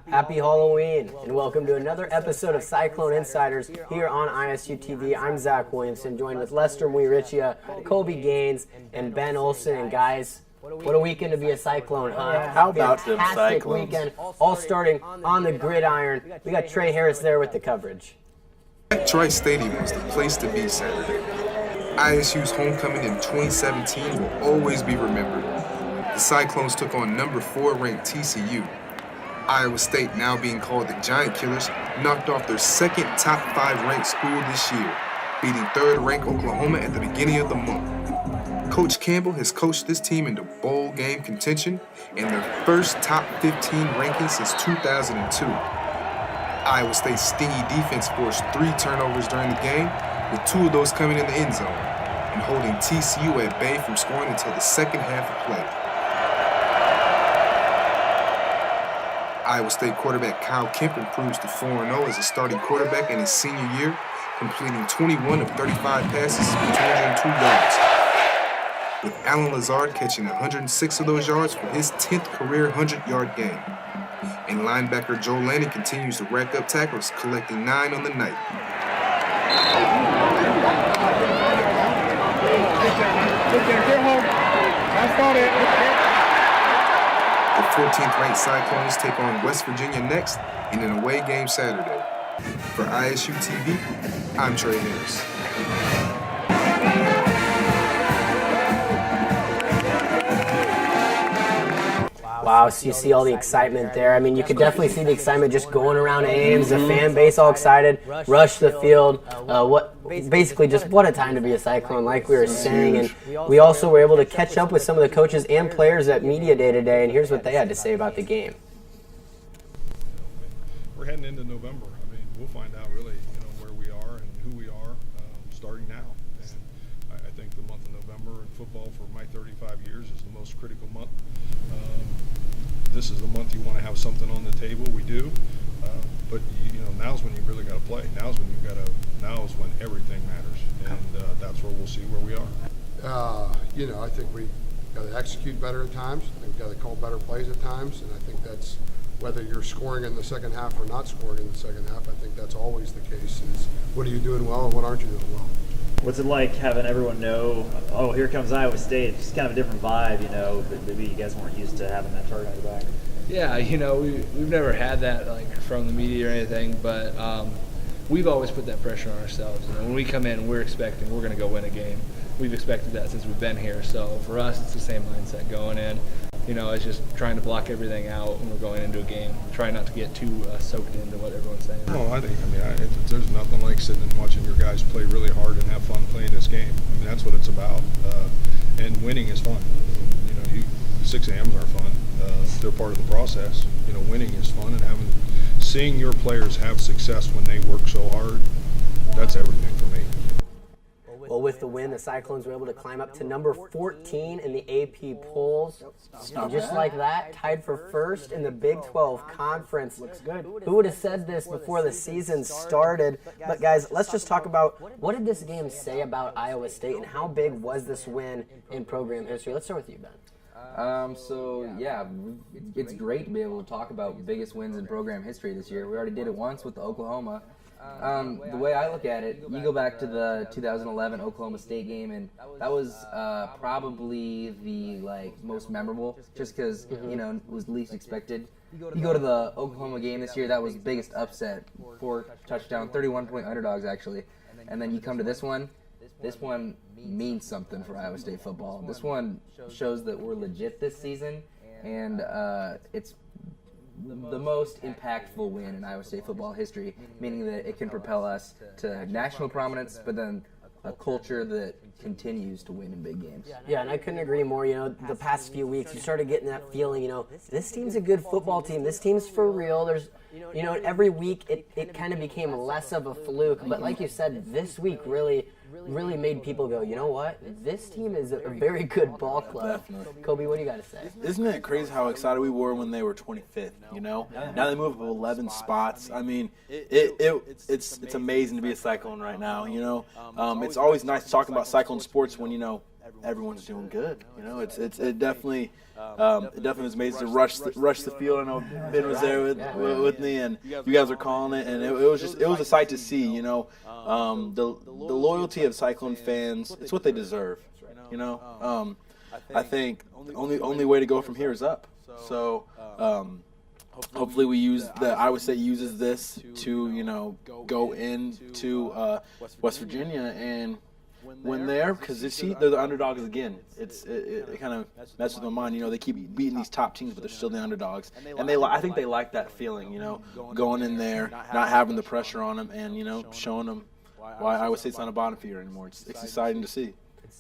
Happy Halloween, and welcome to another episode of Cyclone InCyders here on ISU TV. I'm Zach Williamson, joined with Lester Muirichia, Kobe Gaines, and Ben Olson. And guys, what a weekend to be a Cyclone, huh? How about them Fantastic Cyclones? weekend, all starting on the gridiron. We got Trey Harris there with the coverage. Detroit Stadium was the place to be Saturday. ISU's homecoming in 2017 will always be remembered. The Cyclones took on number 4 ranked TCU. Iowa State, now being called the Giant Killers, knocked off their second top 5 ranked school this year, beating 3rd ranked Oklahoma at the beginning of the month. Coach Campbell has coached this team into bowl game contention and their first top 15 ranking since 2002. Iowa State's stingy defense forced 3 turnovers during the game, with 2 of those coming in the end zone, and holding TCU at bay from scoring until the second half of play. Iowa State quarterback Kyle Kemp improves to 4-0 as a starting quarterback in his senior year, completing 21 of 35 passes for 202 yards, with Alan Lazard catching 106 of those yards for his 10th career 100-yard game. And linebacker Joe Lanning continues to rack up tackles, collecting 9 on the night. The 14th ranked Cyclones take on West Virginia next in an away game Saturday. For ISU TV, I'm Trey Harris. Wow, so you see all the excitement there. I mean, you could definitely see the excitement just going around Ames, the fan base all excited, rush the field. Basically just what a time to be a Cyclone, like we were saying. And we also were able to catch up with some of the coaches and players at Media Day today, and here's what they had to say about the game. We're heading into November. I mean, we'll find out really, where we are and who we are starting now. And I think the month of November in football for my 35 years is the most critical month. This is the month you want to have something on the table. We do, but now's when you really got to play. Now is when everything matters, and that's where we'll see where we are. I think we got to execute better at times. I think we got to call better plays at times, and I think that's whether you're scoring in the second half or not scoring in the second half. I think that's always the case. Is what are you doing well and what aren't you doing well? What's it like having everyone know, oh, here comes Iowa State? It's just kind of a different vibe, but maybe you guys weren't used to having that target on your back. Yeah, we've never had that from the media or anything, but we've always put that pressure on ourselves. When we come in, we're expecting we're going to go win a game. We've expected that since we've been here. So for us, it's the same mindset going in. It's just trying to block everything out when we're going into a game. Try not to get too soaked into what everyone's saying. No, there's nothing like sitting and watching your guys play really hard and have fun playing this game. I mean, that's what it's about. And winning is fun. 6 AMs are fun. They're part of the process. Winning is fun, and seeing your players have success when they work so hard, that's everything for me. Well, with the win, the Cyclones were able to climb up to number 14 in the AP polls. And just like that, tied for first in the Big 12 Conference. Looks good. Who would have said this before the season started? But guys, let's just talk about what did this game say about Iowa State and how big was this win in program history? Let's start with you, Ben. It's great to be able to talk about biggest wins in program history this year. We already did it once with the Oklahoma. The way I look at it, you go back to the 2011 Oklahoma State game, and that was probably the most memorable, just because it was least expected. You go to the Oklahoma game this year, that was biggest upset, 4 touchdown, 31-point underdogs actually, and then you come to this one. This one means something for Iowa State football. This one shows that we're legit this season, and it's the most impactful win in Iowa State football history, meaning that it can propel us to national prominence, but then a culture that continues to win in big games. Yeah, and I couldn't agree more. The past few weeks, you started getting that feeling, this team's a good football team. This team's for real. There's, every week it kind of became less of a fluke. But like you said, this week really made people go, you know what? This team is a very good ball club. Definitely. Kobe, what do you got to say? Isn't it crazy how excited we were when they were 25th, Now they move up 11 spots. I mean, it's amazing to be a Cyclone right now, It's always nice talking about Cyclone sports when, everyone's doing good. You know, it definitely was amazing to rush the field. I know Ben was there with me, and you guys were calling it, and it was a sight to see. You know, the loyalty of Cyclone fans, it's what they deserve. You know, I think the only way to go from here is up. So hopefully Iowa State uses this to go into West Virginia and win there, because they're the underdogs again. It kind of messes with my mind. You know, they keep beating these top teams, but they're still the underdogs, and I think they like that feeling. You know, going in there, not having the pressure on them, and showing them why Iowa State's not a bottom feeder anymore. It's exciting to see.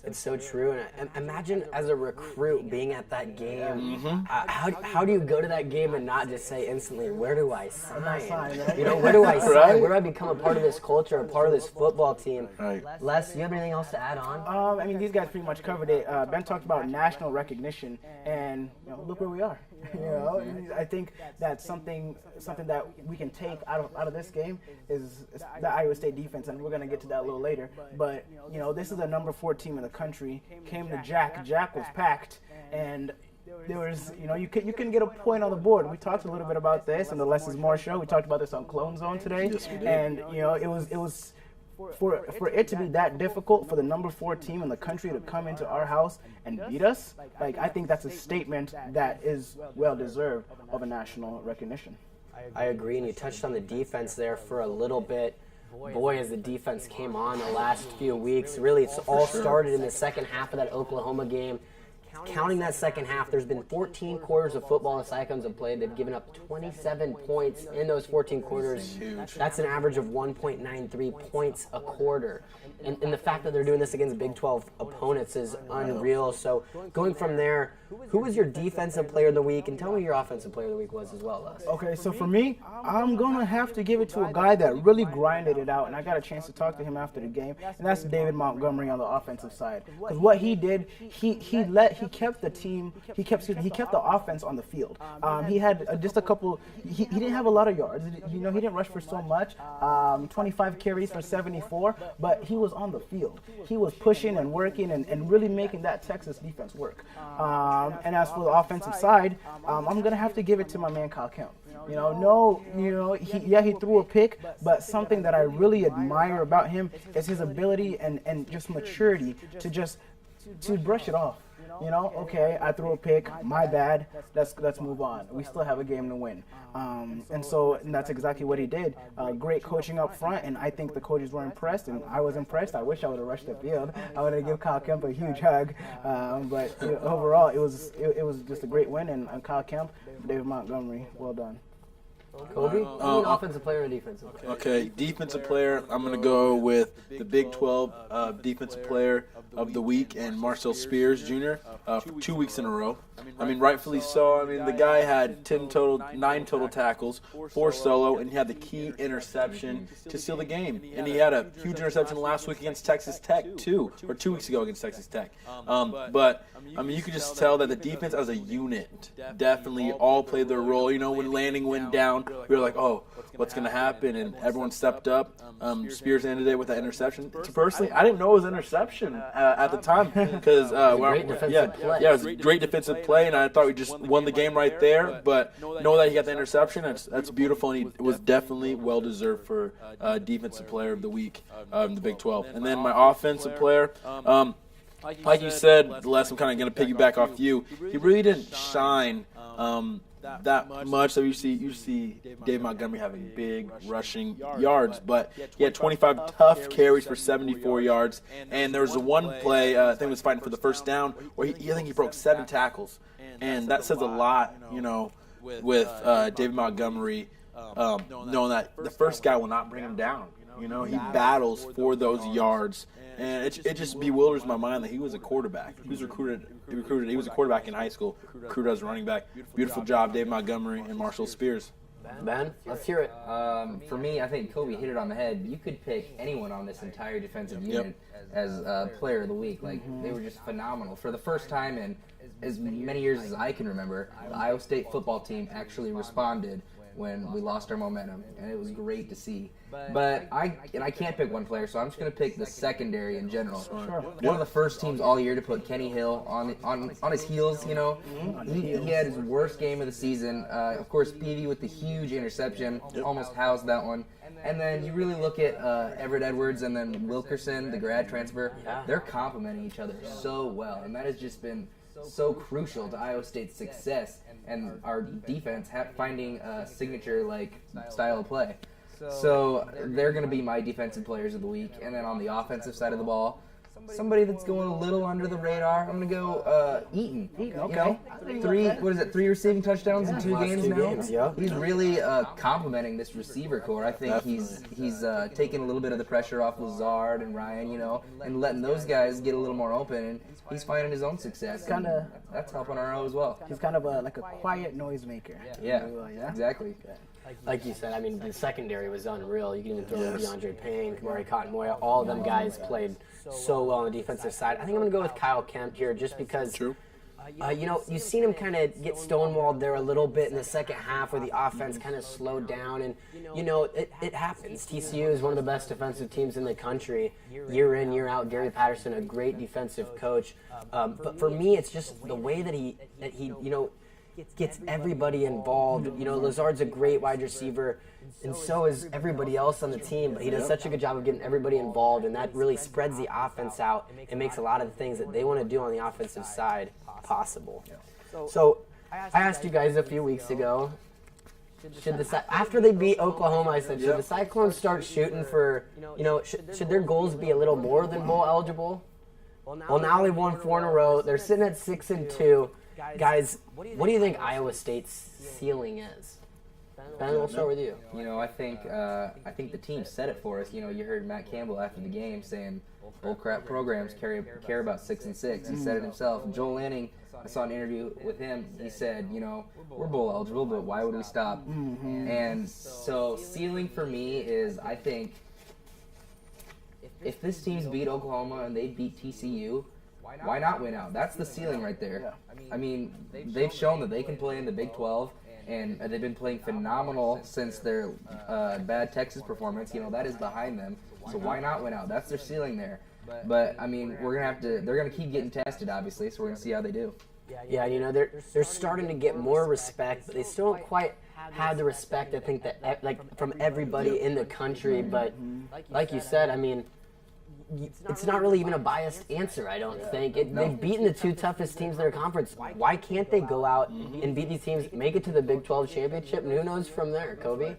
It's so true, and imagine as a recruit being at that game. How do you go to that game and not just say instantly, where do I sign? Where do I sign? Right? Where do I become a part of this culture, a part of this football team? Right. Les, do you have anything else to add on? I mean, these guys pretty much covered it. Ben talked about national recognition, and look where we are. I think that's something that we can take out of this game is the Iowa State defense, and we're going to get to that a little later. But this is the number 4 team in the country. Came to Jack. Jack was packed, and there was you can get a point on the board. We talked a little bit about this in the Less is More show. We talked about this on Clone Zone today. Yes, we did. And it was. For it to be that difficult for the number 4 team in the country to come into our house and beat us, I think that's a statement that is well deserved of a national recognition. I agree, and you touched on the defense there for a little bit. Boy, as the defense came on the last few weeks, really it's all started in the second half of that Oklahoma game. Counting that second half, there's been 14 quarters of football the Cyclones have played. They've given up 27 points in those 14 quarters. That's an average of 1.93 points a quarter. And the fact that they're doing this against Big 12 opponents is unreal. So going from there, who was your defensive player of the week? And tell me who your offensive player of the week was as well, Les. Okay, so for me, I'm going to have to give it to a guy that really grinded it out, and I got a chance to talk to him after the game, and that's David Montgomery on the offensive side. Because what he did, he kept the offense on the field. He had just a couple. He didn't have a lot of yards. He didn't rush for so much. 25 carries for 74, but he was on the field. He was pushing and working and really making that Texas defense work. And as for the offensive side, I'm gonna have to give it to my man Kyle Kemp. He threw a pick, but something that I really admire about him is his ability and just maturity to brush it off. Okay, I threw a pick, my bad, let's move on. We still have a game to win. And that's exactly what he did. Great coaching up front, and I think the coaches were impressed, and I was impressed. I wish I would have rushed the field. I would have given Kyle Kemp a huge hug. But overall, it was just a great win, and Kyle Kemp, David Montgomery, well done. Kobe, offensive player or defensive player? Okay, defensive player, I'm going to go with the Big 12 defensive player of the week, and Marcel Spears Jr. For 2 weeks in a row. I mean, rightfully so. I mean, the guy had 9 total tackles, 4 solo, and he had the key interception to seal the game. And he had a huge interception last week against Texas Tech, too, or 2 weeks ago against Texas Tech. But, I mean, you could just tell that the defense as a unit definitely all played their role. When Lanning went down, we were like, oh, what's going to happen? And everyone stepped up. Spears ended it with that interception. Personally, I didn't know it was an interception at the time because it was a great defensive play, and I thought we just won the game right there. But know that he got the interception. That's beautiful, and he was definitely well deserved for defensive player of the week in the Big 12. And then my offensive player. Like you said, Les, I'm kind of going to piggyback off you. He really didn't shine that much. So you see David Montgomery having big rushing yards, but he had 25 tough carries for 74 yards. And there was one play, I think he was fighting for the first down, where I think he broke 7 tackles. And that says a lot, with David Montgomery, knowing that the first guy will not bring him down. He battles for those yards. And it just bewilders my mind that he was a quarterback. He was recruited. He was a quarterback in high school, recruited as a running back. Beautiful job, Dave Montgomery and Marshall Spears. Ben, let's hear it. For me, I think Kobe hit it on the head. You could pick anyone on this entire defensive unit as player of the week. They were just phenomenal. For the first time in as many years as I can remember, the Iowa State football team actually responded when we lost our momentum, and it was great to see. But I can't pick one player, so I'm just going to pick the secondary in general. One of the first teams all year to put Kenny Hill on his heels. You know, he had his worst game of the season. Of course, Peavy with the huge interception, almost housed that one. And then you really look at Everett Edwards and then Wilkerson, the grad transfer. They're complementing each other so well, and that has just been so crucial to Iowa State's success and our defense finding a signature like style of play. So they're going to be my defensive players of the week. And then on the offensive side of the ball, somebody that's going a little under the radar, I'm going to go Eaton. Okay. You know, 3 receiving touchdowns in 2 games now? He's really complimenting this receiver core. I think he's taking a little bit of the pressure off Lazard and Ryan, you know, and letting those guys get a little more open, and he's finding his own success. That's helping RO as well. He's kind of like a quiet noisemaker. Yeah, exactly. Like you said, I mean, the secondary was unreal. You can even throw in DeAndre Payne, Kamari Cotton-Moya. All of them guys played so well on the defensive side. I think I'm going to go with Kyle Kemp here just because, you know, you've seen him kind of get stonewalled there a little bit in the second half where the offense kind of slowed down. And, you know, it happens. TCU is one of the best defensive teams in the country. Year in, year out, Gary Patterson, a great defensive coach. But for me, it's just the way that he you know, gets everybody involved. You know, Lazard's a great wide receiver, and so is everybody else on the team, but he does such a good job of getting everybody involved, and that really spreads the offense out and makes a lot of the things that they want to do on the offensive side possible. So I asked you guys a few weeks ago, after they beat Oklahoma, I said, should the Cyclones start shooting for, you know, should their goals be a little more than bowl eligible? Well, now they've won 4 in a row. They're sitting at 6-2. Guys, what do you think Iowa State's ceiling is? Ben, we'll start with you. You know, I think the team said it for us. You know, you heard Matt Campbell after the game saying, "Bull crap programs care about 6 and 6." He said it himself. Joel Lanning, I saw an interview with him. He said, you know, we're bowl eligible, but why would we stop? And so ceiling for me is, I think, if this team's beat Oklahoma and they beat TCU, why not win out? That's the ceiling right there. I mean, they've shown that they can play in the Big 12, and they've been playing phenomenal since their bad Texas performance. You know, that is behind them. So why not win out? That's their ceiling there. But, I mean, they're going to keep getting tested, obviously, so we're going to see how they do. Yeah, you know, they're starting to get more respect, but they still don't quite have the respect, I think, that like from everybody in the country. But like you said, I mean, it's not really even a biased answer, I don't think. They've beaten the 2 toughest teams in their conference. Why can't they go out and beat these teams, make it to the Big 12 championship, and who knows from there, Kobe?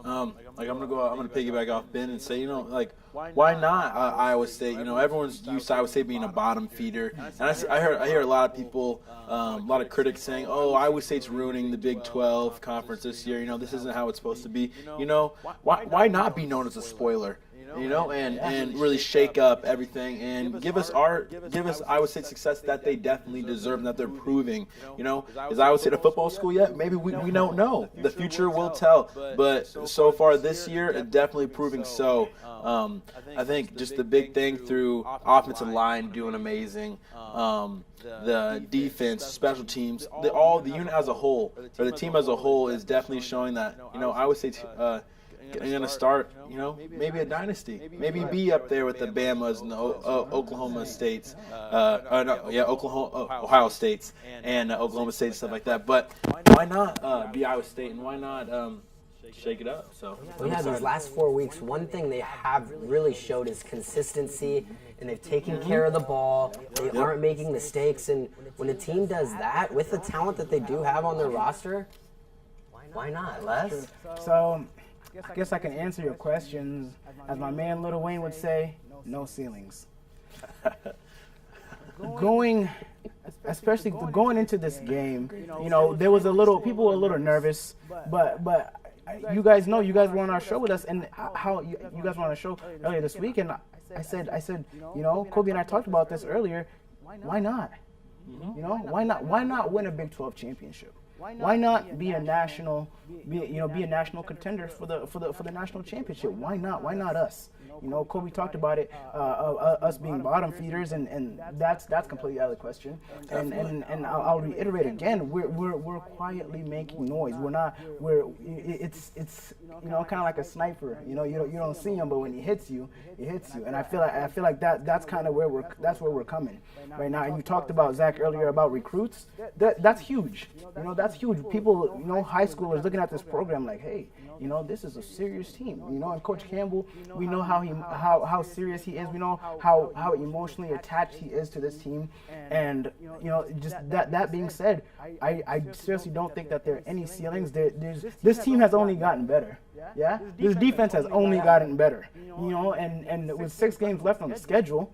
I'm gonna piggyback off Ben and say, you know, like, why not Iowa State? You know, everyone's used to Iowa State being a bottom feeder, and I hear a lot of people, a lot of critics saying, oh, Iowa State's ruining the Big 12 conference this year. You know, this isn't how it's supposed to be. You know, why not be known as a spoiler? You know, and really shake up everything and give us Iowa State success that they definitely deserve and that they're proving. You know, is Iowa State a football school yet? Maybe we don't know. The future will tell. But so far this year, it's definitely proving so. I think just the big thing through offensive line doing amazing. The defense, special teams, the unit as a whole, or the team as a whole, is definitely showing that, you know, Iowa State's going to start, you know, maybe a dynasty. Maybe be up there with the Bamas and the Oklahoma States, Ohio States and Oklahoma State and stuff like that. But why not be Iowa State, and why not shake it up? So these last 4 weeks, one thing they have really showed is consistency, and they've taken care of the ball. They aren't making mistakes, and when a team does that with the talent that they do have on their roster, why not, Les? So I guess I can answer your questions. As my man Lil Wayne would say, no ceilings. Especially going into this game, you know, there was people were a little nervous, but you guys know, you guys were on our show with us, and how you guys were on our show earlier this week, and I said, you know, Kobe and I talked about this earlier. Why not? You know, why not win a Big 12 championship? Why not be a national be a national contender for the national championship. Why not? Why not us? Kobe talked about it, us being bottom feeders, and that's completely out of the question. And I'll reiterate again, we're quietly making noise. It's kind of like a sniper. You don't see him, but when he hits you, And I feel like that's kind of where we're coming right now. And you talked about, Zach, earlier about recruits. That's huge. That's huge. People, high schoolers looking at this program like, hey, this is a serious team. And Coach Campbell, we know how serious he is. We know how emotionally attached he is to this team. And just that being said, I seriously don't think that there are any ceilings. This team has only gotten better. Yeah, this defense has only gotten better. And with 6 games left on the schedule,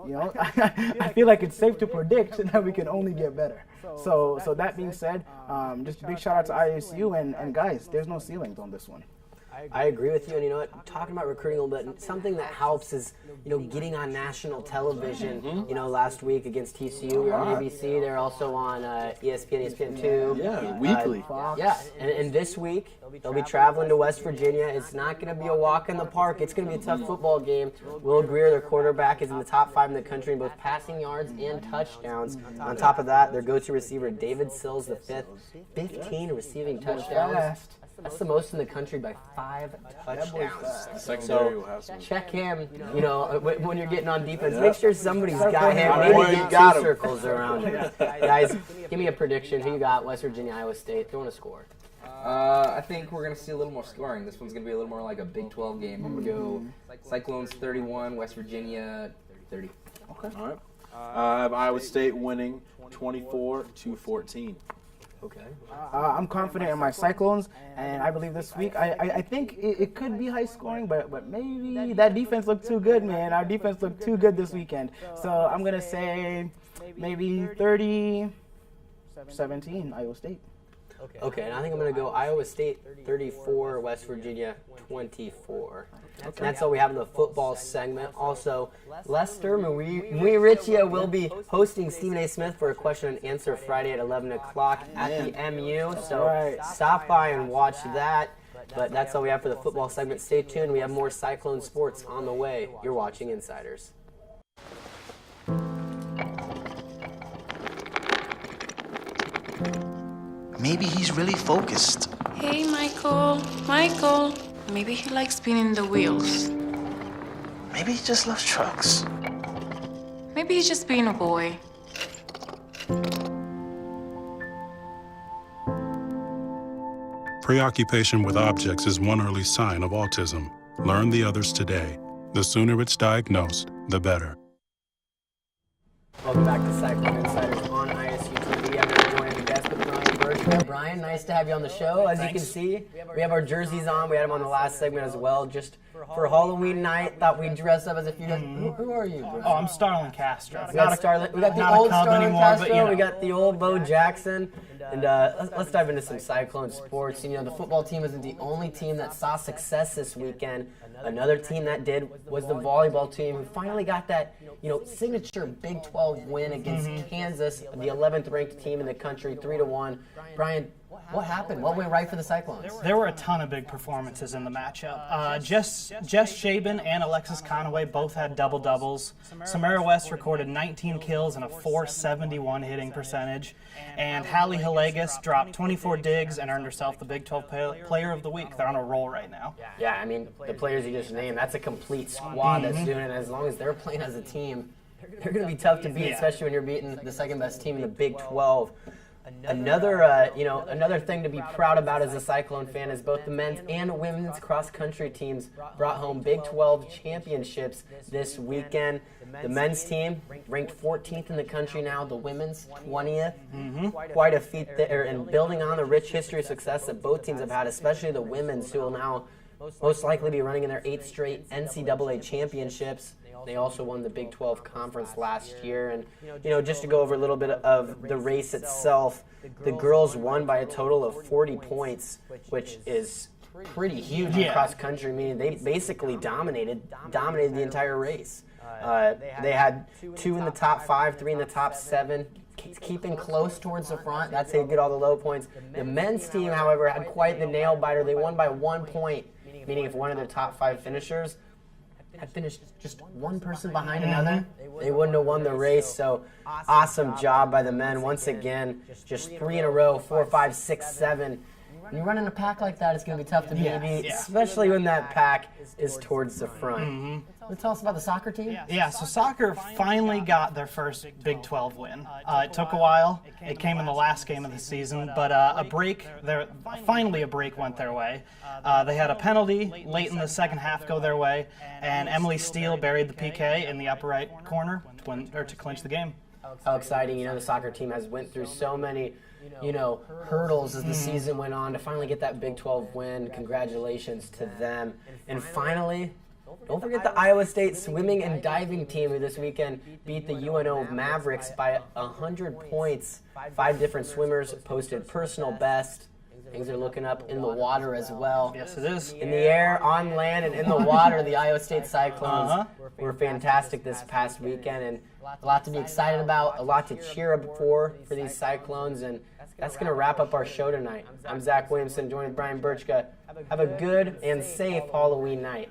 I feel like it's safe to predict that we can only get better. So that being said, just a big shout out to ISU, and guys, there's no ceilings on this one. I agree with you, and talking about recruiting a little bit, something that helps is, getting on national television. Last week against TCU, we were on ABC. They're also on ESPN, ESPN2. Yeah, weekly. Yeah, and this week they'll be traveling to West Virginia. It's not going to be a walk in the park. It's going to be a tough football game. Will Greer, their quarterback, is in the top 5 in the country in both passing yards and touchdowns. On top of that, their go-to receiver, David Sills, the 5th, 15 receiving touchdowns. That's the most in the country by 5 touchdowns. So check him, when you're getting on defense. Make sure somebody's got him. Maybe you get got 2 him. circles around him. Guys, give me a prediction. Who you got? West Virginia, Iowa State. Throwing a score. I think we're going to see a little more scoring. This one's going to be a little more like a Big 12 game. I'm going to go Cyclones 31, West Virginia 30. Okay. All right. I have Iowa State winning 24-14. Okay. I'm confident in my Cyclones, and I believe this week, I think it could be high scoring, but maybe that defense looked too good, man. Our defense looked too good this weekend. So I'm going to say maybe 30-17 Iowa State. Okay, and I think I'm going to go Iowa State 34, West Virginia 24. And that's all we have in the football segment. Also, Lester Muirichia will be hosting Stephen A. Smith for a question and answer Friday at 11 o'clock at the MU. So stop by and watch that. But that's all we have for the football segment. Stay tuned. We have more Cyclone sports on the way. You're watching Insiders. Maybe he's really focused. Hey, Michael. Michael. Maybe he likes spinning the wheels. Maybe he just loves trucks. Maybe he's just being a boy. Preoccupation with objects is one early sign of autism. Learn the others today. The sooner it's diagnosed, the better. Welcome back to Cyclone InCyders on ISU TV. I'm going to join the guest with Brian Birch. Brian, nice to have you on the show. As you can see, we have our jerseys on. We had them on the last segment as well. Just for Halloween night, thought we'd dress up as a few guys. Who are you, Bruce? Oh, I'm Starlin Castro. We got the old Starlin Castro. We got the old Bo Jackson. And let's dive into some Cyclone sports. The football team isn't the only team that saw success this weekend. Another team that did was the volleyball team, who finally got that, signature Big 12 win against Kansas, the 11th ranked team in the country, 3-1. Brian, what happened? What went right for the Cyclones? There were a ton of big performances in the matchup. Jess Shaban and Alexis Conaway both had double-doubles. Samara West recorded 19 kills and a .471 hitting percentage. And Hallie Hillegas dropped 24 digs and earned herself the Big 12 Player of the Week. They're on a roll right now. Yeah, I mean, the players you just named, that's a complete squad that's doing it. As long as they're playing as a team, they're going to be tough to beat, especially when you're beating the second-best team in the Big 12. Another thing to be proud about as a Cyclone fan is both the men's and women's cross-country teams brought home Big 12 championships this weekend. The men's team ranked 14th in the country now, the women's 20th. Quite a feat there, and building on the rich history of success that both teams have had, especially the women's, who will now most likely be running in their 8th straight NCAA championships. They also won the Big 12 conference last year. And, just to go over a little bit of the race itself, the girls won by a total of 40 points, which is pretty huge in cross country. I mean, they basically dominated the entire race. They had 2 in the top 5, 3 in the top 7. keeping close towards the front. That's how you get all the low points. The men's team, however, had quite the nail biter. They won by 1 point, meaning if one of their top 5 finishers had finished just one person behind another, they wouldn't have won the race. So awesome job by the men. Once again, just 3 in a row, 4, 5, 6, 7. When you run in a pack like that, it's going to be tough to beat, especially when that pack is towards the front. Tell us about the soccer team. Yeah, so soccer finally got their first Big 12 win. It took a while. It came in the last game of the season, but finally a break went their way. They had a penalty late in the second half go their way, and Emily Steele buried the PK in the upper right corner to clinch the game. How exciting. The soccer team has went through so many hurdles as the season went on to finally get that Big 12 win. Congratulations to them. And finally, don't forget the Iowa State swimming and diving team who this weekend beat the UNO Mavericks by 100 points. 5 different swimmers posted personal best. Things are looking up in the water as well. Yes, it is. In the air, on land, and in the water, the Iowa State Cyclones were fantastic this past weekend, and a lot to be excited about, a lot to cheer up for these Cyclones, and that's going to wrap up our show tonight. I'm Zach Williamson, joined with Brian Birchka. Have a good and safe Halloween night.